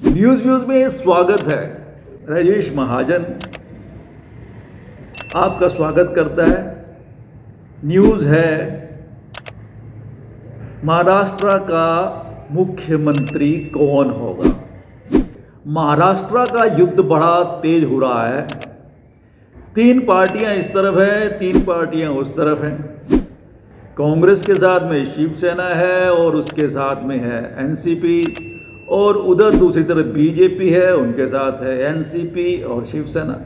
News में स्वागत है। राजेश महाजन आपका स्वागत करता है। न्यूज़ है, महाराष्ट्र का मुख्यमंत्री कौन होगा। महाराष्ट्र का युद्ध बड़ा तेज हो रहा है। 3 पार्टियां इस तरफ है, 3 पार्टियां उस तरफ हैं। कांग्रेस के साथ में शिवसेना है और उसके साथ में है एनसीपी, और उधर दूसरी तरफ बीजेपी है, उनके साथ है एनसीपी और शिवसेना।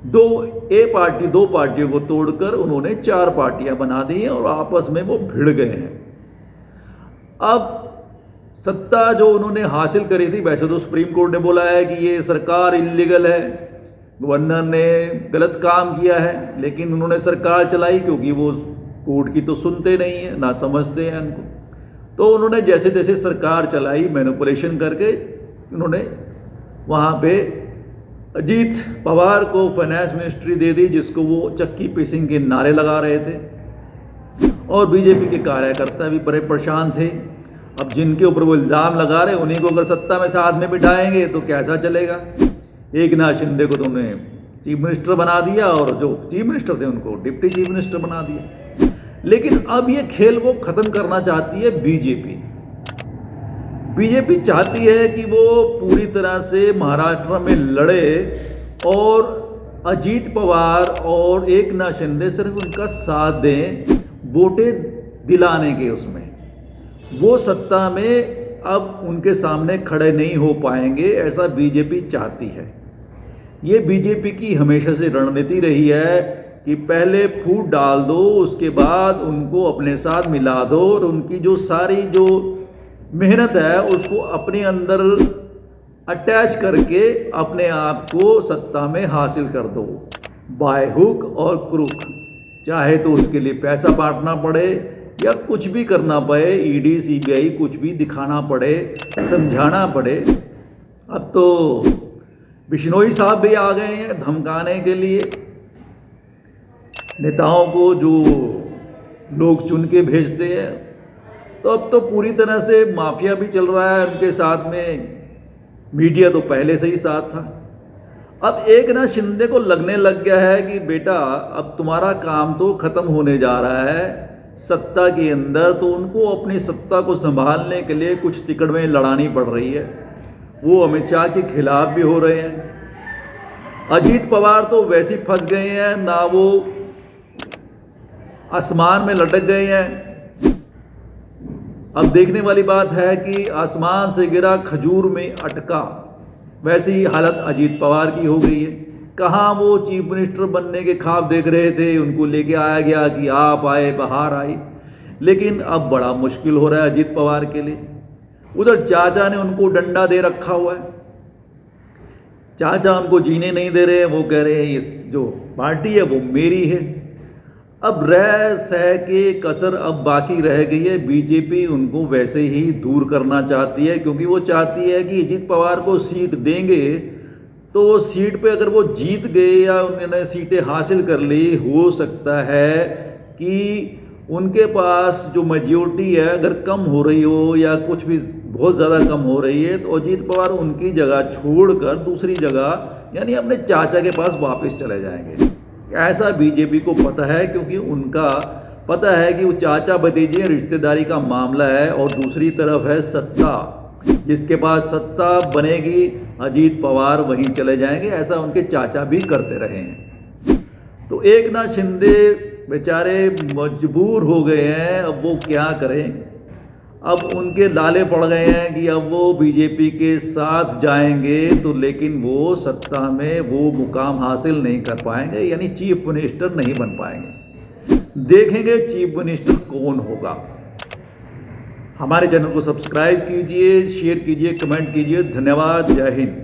दो पार्टियों को तोड़कर उन्होंने 4 पार्टियां बना दी हैं और आपस में वो भिड़ गए हैं। अब सत्ता जो उन्होंने हासिल करी थी, वैसे तो सुप्रीम कोर्ट ने बोला है कि ये सरकार इल्लीगल है, गवर्नर ने गलत काम किया है, लेकिन उन्होंने सरकार चलाई क्योंकि वो कोर्ट की तो सुनते नहीं है, ना समझते हैं उनको। तो उन्होंने जैसे जैसे सरकार चलाई, मैनिपुलेशन करके उन्होंने वहाँ पे अजीत पवार को फाइनेंस मिनिस्ट्री दे दी, जिसको वो चक्की पीसिंग के नारे लगा रहे थे। और बीजेपी के कार्यकर्ता भी बड़े परेशान थे। अब जिनके ऊपर वो इल्ज़ाम लगा रहे, उन्हीं को अगर सत्ता में साथ में बिठाएंगे तो कैसा चलेगा। एकनाथ शिंदे को तो उन्होंने चीफ मिनिस्टर बना दिया, और जो चीफ मिनिस्टर थे उनको डिप्टी चीफ मिनिस्टर बना दिया। लेकिन अब ये खेल वो ख़त्म करना चाहती है बीजेपी चाहती है कि वो पूरी तरह से महाराष्ट्र में लड़े और अजीत पवार और एकनाथ शिंदे सिर्फ उनका साथ दें, वोटें दिलाने के। उसमें वो सत्ता में अब उनके सामने खड़े नहीं हो पाएंगे, ऐसा बीजेपी चाहती है। ये बीजेपी की हमेशा से रणनीति रही है कि पहले फूट डाल दो, उसके बाद उनको अपने साथ मिला दो, और उनकी जो सारी जो मेहनत है उसको अपने अंदर अटैच करके अपने आप को सत्ता में हासिल कर दो, बाय हुक और क्रुक। चाहे तो उसके लिए पैसा बांटना पड़े या कुछ भी करना पड़े, ईडी सीबीआई कुछ भी दिखाना पड़े, समझाना पड़े। अब तो बिश्नोई साहब भी आ गए हैं धमकाने के लिए नेताओं को जो लोग चुन के भेजते हैं। तो अब तो पूरी तरह से माफिया भी चल रहा है उनके साथ में। मीडिया तो पहले से ही साथ था। अब एकनाथ शिंदे को लगने लग गया है कि बेटा अब तुम्हारा काम तो ख़त्म होने जा रहा है सत्ता के अंदर, तो उनको अपनी सत्ता को संभालने के लिए कुछ तिकड़में लड़ानी पड़ रही है। वो अमित शाह के खिलाफ भी हो रहे हैं। अजीत पवार तो वैसे ही फंस गए हैं, ना वो आसमान में लटक गए हैं। अब देखने वाली बात है कि आसमान से गिरा खजूर में अटका, वैसी ही हालत अजीत पवार की हो गई है। कहाँ वो चीफ मिनिस्टर बनने के ख्वाब देख रहे थे, उनको लेके आया गया कि आप आए, बहार आई, लेकिन अब बड़ा मुश्किल हो रहा है अजीत पवार के लिए। उधर चाचा ने उनको डंडा दे रखा हुआ है। चाचा उनको जीने नहीं दे रहे, वो कह रहे हैं ये जो पार्टी है वो मेरी है। अब रह सह के कसर अब बाकी रह गई है। बीजेपी उनको वैसे ही दूर करना चाहती है, क्योंकि वो चाहती है कि अजीत पवार को सीट देंगे तो वो सीट पे अगर वो जीत गए या उन्होंने सीटें हासिल कर ली, हो सकता है कि उनके पास जो मेजॉरिटी है अगर कम हो रही हो या कुछ भी बहुत ज़्यादा कम हो रही है, तो अजीत पवार उनकी जगह छोड़कर दूसरी जगह यानी अपने चाचा के पास वापस चले जाएंगे। ऐसा बीजेपी को पता है, क्योंकि उनका पता है कि वो चाचा भतीजे रिश्तेदारी का मामला है, और दूसरी तरफ है सत्ता। जिसके पास सत्ता बनेगी अजीत पवार वहीं चले जाएंगे। ऐसा उनके चाचा भी करते रहे हैं। तो एकनाथ शिंदे बेचारे मजबूर हो गए हैं। अब वो क्या करें, अब उनके लाले पड़ गए हैं कि अब वो बीजेपी के साथ जाएंगे तो लेकिन वो सत्ता में वो मुकाम हासिल नहीं कर पाएंगे, यानी चीफ मिनिस्टर नहीं बन पाएंगे। देखेंगे चीफ मिनिस्टर कौन होगा। हमारे चैनल को सब्सक्राइब कीजिए, शेयर कीजिए, कमेंट कीजिए। धन्यवाद। जय हिंद।